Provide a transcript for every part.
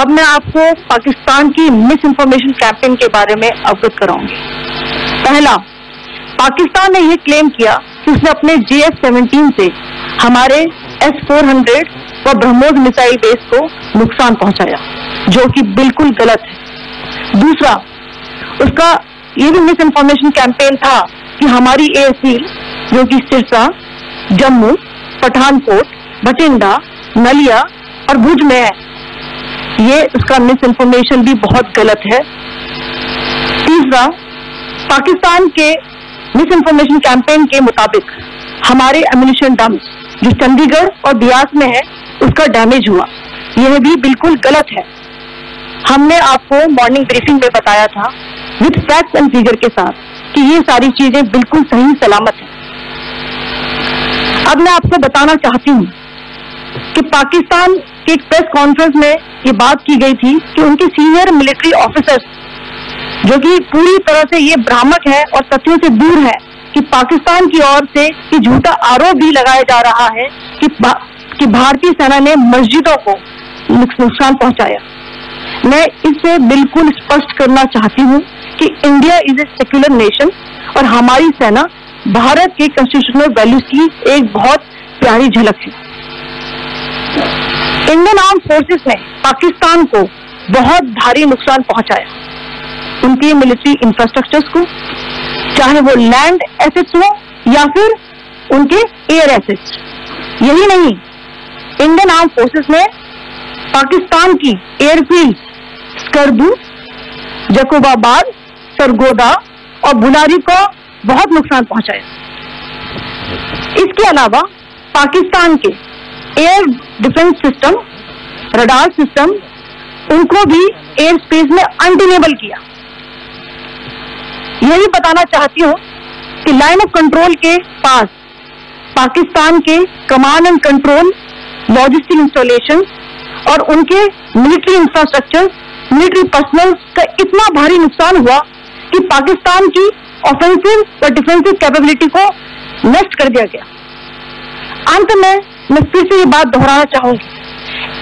अब मैं आपको पाकिस्तान की मिस इन्फॉर्मेशन कैंपेन के बारे में अवगत कराऊंगी। पहला, पाकिस्तान ने यह क्लेम किया कि उसने अपने JF-17 से हमारे S-400 व ब्रह्मोस मिसाइल बेस को नुकसान पहुंचाया, जो कि बिल्कुल गलत है। दूसरा, उसका ये भी मिस इन्फॉर्मेशन कैंपेन था कि हमारी एयरफील्ड, जो कि सिरसा, जम्मू, पठानकोट, बठिंडा, नलिया और भुज में है, ये उसका मिस इन्फॉर्मेशन भी बहुत गलत है। तीसरा, पाकिस्तान के मिस इन्फॉर्मेशन कैंपेन के मुताबिक हमारे एम्यूनिशन डम्प जो चंडीगढ़ और बियास में है उसका डैमेज हुआ, यह भी बिल्कुल गलत है। हमने आपको मॉर्निंग ब्रीफिंग में बताया था विद फैक्ट्स एंड फिगर के साथ कि ये सारी चीजें बिल्कुल सही सलामत है। अब मैं आपको बताना चाहती हूँ कि पाकिस्तान के एक प्रेस कॉन्फ्रेंस में ये बात की गई थी कि उनके सीनियर मिलिट्री ऑफिसर्स, जो कि पूरी तरह से ये भ्रामक है और तथ्यों से दूर है, कि पाकिस्तान की ओर से ये झूठा आरोप भी लगाया जा रहा है कि भारतीय सेना ने मस्जिदों को नुकसान पहुंचाया। मैं इससे बिल्कुल स्पष्ट करना चाहती हूँ कि India is a secular nation और हमारी सेना भारत के कॉन्स्टिट्यूशनल वैल्यूज की एक बहुत प्यारी झलक है। इंडियन आर्म फोर्सेस ने पाकिस्तान को बहुत भारी नुकसान पहुंचाया, उनके मिलिट्री इंफ्रास्ट्रक्चर्स को, चाहे वो लैंड एसेट्स हो या फिर उनके एयर एसेट्स। यही नहीं, इंडियन आर्म फोर्सेस ने पाकिस्तान की एयरफील्ड स्कर्दू, जकोबाबाद, सरगोदा और बुलारी को बहुत नुकसान पहुंचाया। इसके अलावा पाकिस्तान के air defence system, radar system, उनको भी एयर स्पेस में अनडिनेबल किया। यही बताना चाहती हूँ कि लाइन ऑफ कंट्रोल के पास पाकिस्तान के command and control, logistic installation और उनके मिलिट्री इंफ्रास्ट्रक्चर, मिलिट्री पर्सनल का इतना भारी नुकसान हुआ कि पाकिस्तान की ऑफेंसिव और डिफेंसिव कैपेबिलिटी को नष्ट कर दिया गया। अंत में मैं फिर से ये बात दोहराना चाहूंगी,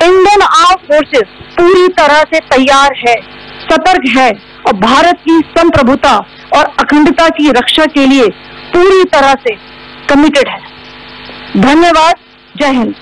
इंडियन आर्म फोर्सेस पूरी तरह से तैयार है, सतर्क है और भारत की संप्रभुता और अखंडता की रक्षा के लिए पूरी तरह से कमिटेड है। धन्यवाद। जय हिंद।